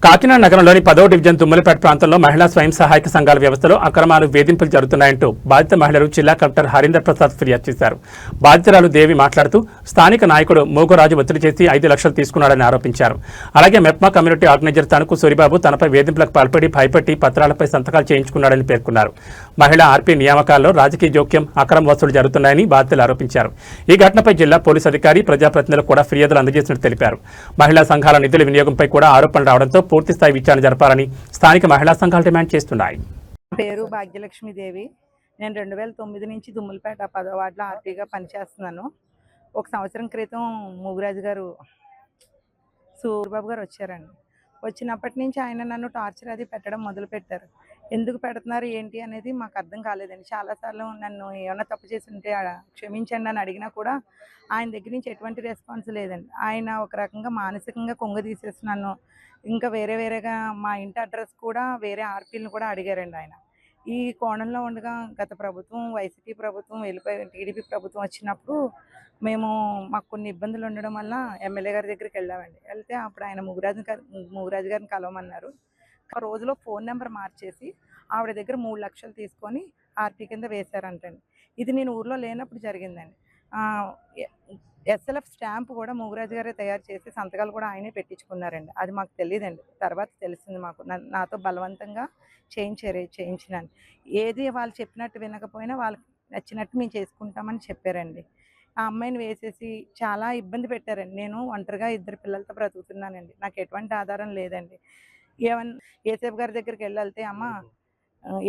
కాకినాడ నగరంలోని 10వ డివిజన్ తుమ్మలపేట ప్రాంతంలో మహిళా స్వయం సహాయక సంఘాల వ్యవస్థలో అక్రమాలు వేధింపులు జరుగుతున్నాయంటూ బాధిత మహిళలు జిల్లా కలెక్టర్ హరీందర్ ప్రసాద్ ఫిర్యాదు చేశారు. బాధితురాలు దేవి మాట్లాడుతూ స్థానిక నాయకుడు మోగరాజు ఒత్తిడి చేసి 5 లక్షలు తీసుకున్నాడని ఆరోపించారు. అలాగే మెప్మా కమ్యూనిటీ ఆర్గనైజర్ తనకు సూరిబాబు తనపై వేధింపులకు పాల్పడి భయపెట్టి పత్రాలపై సంతకాలు చేయించుకున్నాడని పేర్కొన్నారు. మహిళా ఆర్పీ నియామకాల్లో రాజకీయ జోక్యం, అక్రమ వసూలు జరుగుతున్నాయని బాధితులు ఆరోపించారు. ఈ ఘటనపై జిల్లా పోలీసు అధికారి, ప్రజాప్రతినిధులకు కూడా ఫిర్యాదులు అందజేసినట్టు తెలిపారు. మహిళా సంఘాల నిధుల వినియోగంపై కూడా ఆరోపణలు రావడంతో పూర్తి స్థాయి విచారణ జరపాలని స్థానిక మహిళా సంఘాలు డిమాండ్ చేస్తున్నాయి. పేరు భాగ్యలక్ష్మీదేవి. నేను 2009 నుంచి దుమ్ములపేట 10వ వార్డులో ఆర్పీగా పనిచేస్తున్నాను. ఒక సంవత్సరం క్రితం మూగరాజు గారు, సూరిబాబు గారు వచ్చారండి. వచ్చినప్పటి నుంచి ఆయన నన్ను టార్చర్ అది పెట్టడం మొదలుపెట్టారు. ఎందుకు పెడుతున్నారు ఏంటి అనేది మాకు అర్థం కాలేదండి. చాలాసార్లు నన్ను ఏమైనా తప్పు చేసి ఉంటే క్షమించండి అని అడిగినా కూడా ఆయన దగ్గర నుంచి ఎటువంటి రెస్పాన్స్ లేదండి. ఆయన ఒక రకంగా మానసికంగా కుంగదీసేసి నన్ను ఇంకా వేరేగా మా ఇంటి అడ్రస్ కూడా వేరే ఆర్పీలను కూడా అడిగారండి ఆయన. ఈ కోణంలో ఉండగా గత ప్రభుత్వం, వైసీపీ ప్రభుత్వం వెళ్ళిపోయి టీడీపీ ప్రభుత్వం వచ్చినప్పుడు మాకు కొన్ని ఇబ్బందులు ఉండడం వల్ల ఎమ్మెల్యే గారి దగ్గరికి వెళ్ళామండి. వెళ్తే అప్పుడు ఆయన మూగరాజు గారిని కలవమన్నారు. ఆ రోజులో ఫోన్ నెంబర్ మార్చేసి ఆవిడ దగ్గర 3 లక్షలు తీసుకొని ఆర్పీ కింద వేశారంటండి. ఇది నేను ఊర్లో లేనప్పుడు జరిగిందండి. ఎస్ఎల్ఎఫ్ స్టాంప్ కూడా మూగరాజు గారే తయారు చేసి సంతకాలు కూడా ఆయనే పెట్టించుకున్నారండి. అది మాకు తెలియదండి, తర్వాత తెలిసింది మాకు. నాతో బలవంతంగా చేయించినాను. ఏది వాళ్ళు చెప్పినట్టు వినకపోయినా వాళ్ళకి నచ్చినట్టు మేము చేసుకుంటామని చెప్పారండి. ఆ అమ్మాయిని వేసేసి చాలా ఇబ్బంది పెట్టారండి. నేను ఒంటరిగా 2 పిల్లలతో బ్రతుకుతున్నానండి. నాకు ఎటువంటి ఆధారం లేదండి. ఏసేఫ్ గారి దగ్గరికి వెళ్తే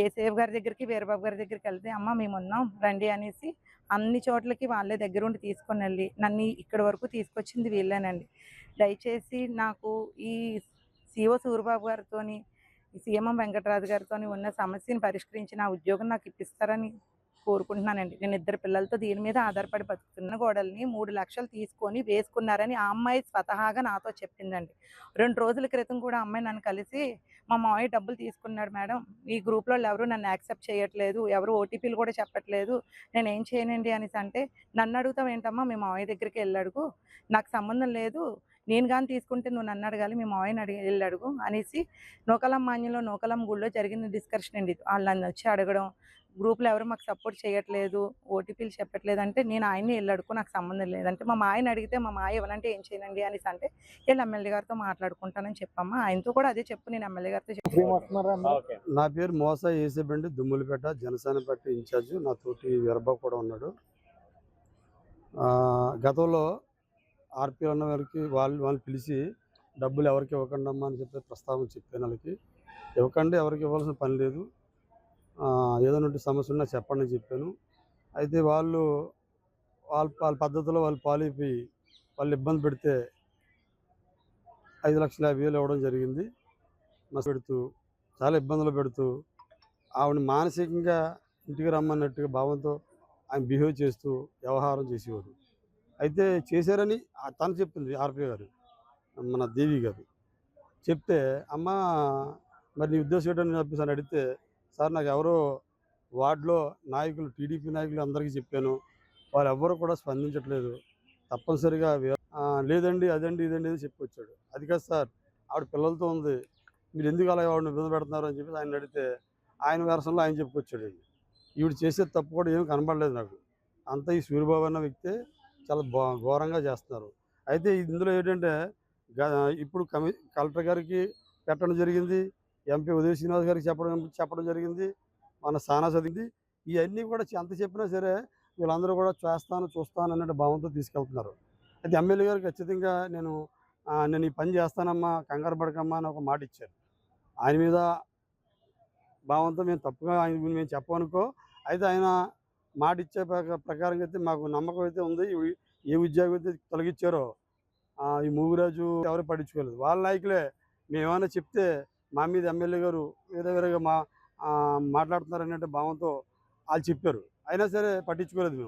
ఏసేఫ్ గారి దగ్గరికి, వీరబాబు గారి దగ్గరికి వెళ్తే మేము ఉన్నాం రండి అనేసి అన్ని చోట్లకి వాళ్ళే దగ్గరుండి తీసుకొని వెళ్ళి నన్ను ఇక్కడి వరకు తీసుకొచ్చింది వీళ్ళేనండి. దయచేసి నాకు ఈ సిఓ సూరిబాబు గారితో, సీఎంఎం వెంకటరాజు గారితో ఉన్న సమస్యను పరిష్కరించి నా ఉద్యోగం నాకు ఇప్పిస్తారని కోరుకుంటున్నానండి. నేను 2 పిల్లలతో దీని మీద ఆధారపడి బతుకుతున్న గోడల్ని 3 లక్షలు తీసుకొని వేసుకున్నారని ఆ అమ్మాయి స్వతహాగా నాతో చెప్పిందండి. 2 రోజుల క్రితం కూడా అమ్మాయి నన్ను కలిసి, మా మావయ్య డబ్బులు తీసుకున్నాడు మేడం, ఈ గ్రూప్లో ఎవరు నన్ను యాక్సెప్ట్ చేయట్లేదు, ఎవరు ఓటీపీలు కూడా చెప్పట్లేదు, నేను ఏం చేయనండి అనేసి అంటే, నన్ను అడుగుతాం ఏంటమ్మా, మీ మావయ్య దగ్గరికి వెళ్ళి అడుగు, నాకు సంబంధం లేదు, నేను కానీ తీసుకుంటే నువ్వు నన్ను అడగాలి, మీ మావయ్యని వెళ్ళి అడుగు అనేసి నూకలం మాన్యంలో నూకలం గుళ్ళో జరిగిన డిస్కషన్ అండి. వాళ్ళు నన్ను వచ్చి అడగడం, గ్రూప్లో ఎవరు మాకు సపోర్ట్ చేయట్లేదు, ఓటీపీలు చెప్పట్లేదు అంటే, నేను ఆయన్ని వెళ్ళి అడుగు, నాకు సంబంధం లేదంటే, మా మాయని అడిగితే మా మాయ ఇవ్వాలంటే ఏం చేయనండి అనేసి అంటే, వీళ్ళు ఎమ్మెల్యే గారితో మాట్లాడుకుంటానని చెప్పమ్మా. ఆయనతో కూడా అదే చెప్పు, నేను ఎమ్మెల్యే గారితో చెప్పు. నా పేరు మోసా ఏసేఫ్ అండి, దుమ్ములపేట జనసేన పార్టీ ఇన్ఛార్జ్. నా తోటి వీరబాబు కూడా ఉన్నాడు. గతంలో ఆర్పీ ఉన్న వారికి వాళ్ళు పిలిచి డబ్బులు ఎవరికి ఇవ్వకండి అమ్మా అని చెప్పి ప్రస్తావన చెప్పాను. వాళ్ళకి ఇవ్వకండి, ఎవరికి ఇవ్వాల్సిన పని లేదు, ఏదైనా సమస్య ఉన్నా చెప్పండి అని చెప్పాను. అయితే వాళ్ళ పద్ధతిలో వాళ్ళు పాలైపోయి వాళ్ళు ఇబ్బంది పెడితే 5,50,000 ఇవ్వడం జరిగింది. పెడుతూ చాలా ఇబ్బందులు పెడుతూ ఆవిడ మానసికంగా ఇంటికి రమ్మన్నట్టుగా భావంతో ఆయన బిహేవ్ చేస్తూ వ్యవహారం చేసేవాడు. అయితే చేశారని తను చెప్పింది ఆర్పీ గారు, మన దేవి గారు చెప్తే, అమ్మ మరి నీ ఉద్దేశం ఏంటని చెప్పేసి అని అడిగితే, సార్ నాకు ఎవరో వార్డులో నాయకులు, టీడీపీ నాయకులు అందరికీ చెప్పాను, వాళ్ళు ఎవ్వరూ కూడా స్పందించట్లేదు, తప్పనిసరిగా లేదండి అదండి ఇదండి అని చెప్పి వచ్చాడు. అది కాదు సార్, ఆవిడ పిల్లలతో ఉంది, మీరు ఎందుకు అలా ఆవిడని ఇబ్బంది పెడుతున్నారు అని చెప్పి ఆయన అడిగితే ఆయన వెర్షన్లో ఆయన చెప్పుకొచ్చాడు. ఈవిడ చేసే తప్పు కూడా ఏమి కనబడలేదు నాకు. అంతా ఈ సూరిబాబు అన్న వ్యక్తే చాలా ఘోరంగా చేస్తున్నారు. అయితే ఇందులో ఏంటంటే, ఇప్పుడు కలెక్టర్ గారికి పెట్టడం జరిగింది, ఎంపీ ఉదయ శ్రీనివాస్ గారికి చెప్పడం జరిగింది, మన సానా చదివింది. ఇవన్నీ కూడా ఎంత చెప్పినా సరే వీళ్ళందరూ కూడా చూస్తాను అనే భావంతో తీసుకెళ్తున్నారు. అయితే ఎమ్మెల్యే గారికి ఖచ్చితంగా నేను ఈ పని చేస్తానమ్మా, కంగారు పడకమ్మా అని ఒక మాట ఇచ్చారు. ఆయన మీద భావంతో మేము తప్పుగా మేము చెప్పనుకో. అయితే ఆయన మాట ఇచ్చే ప్రకారంగా అయితే మాకు నమ్మకం అయితే ఉంది. ఏ ఉద్యోగం అయితే తొలగించారో ఈ మూగిరాజు ఎవరు పట్టించుకోలేదు. వాళ్ళ నాయకులే మేమేమైనా చెప్తే మా మీద ఎమ్మెల్యే గారు వేరేగా మాట్లాడుతున్నారనే భావంతో వాళ్ళు చెప్పారు. అయినా సరే పట్టించుకోలేదు.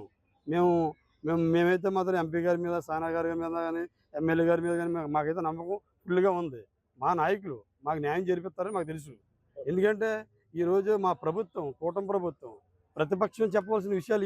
మేమైతే మాత్రం ఎంపీ గారి మీద, సానా గారి మీద కానీ, ఎమ్మెల్యే గారి మీద కానీ మాకైతే నమ్మకం ఫుల్గా ఉంది. మా నాయకులు మాకు న్యాయం జరిపిస్తారని మాకు తెలుసు. ఎందుకంటే ఈరోజు మా ప్రభుత్వం, కూటమి ప్రభుత్వం, ప్రతిపక్షం చెప్పవలసిన విషయాలు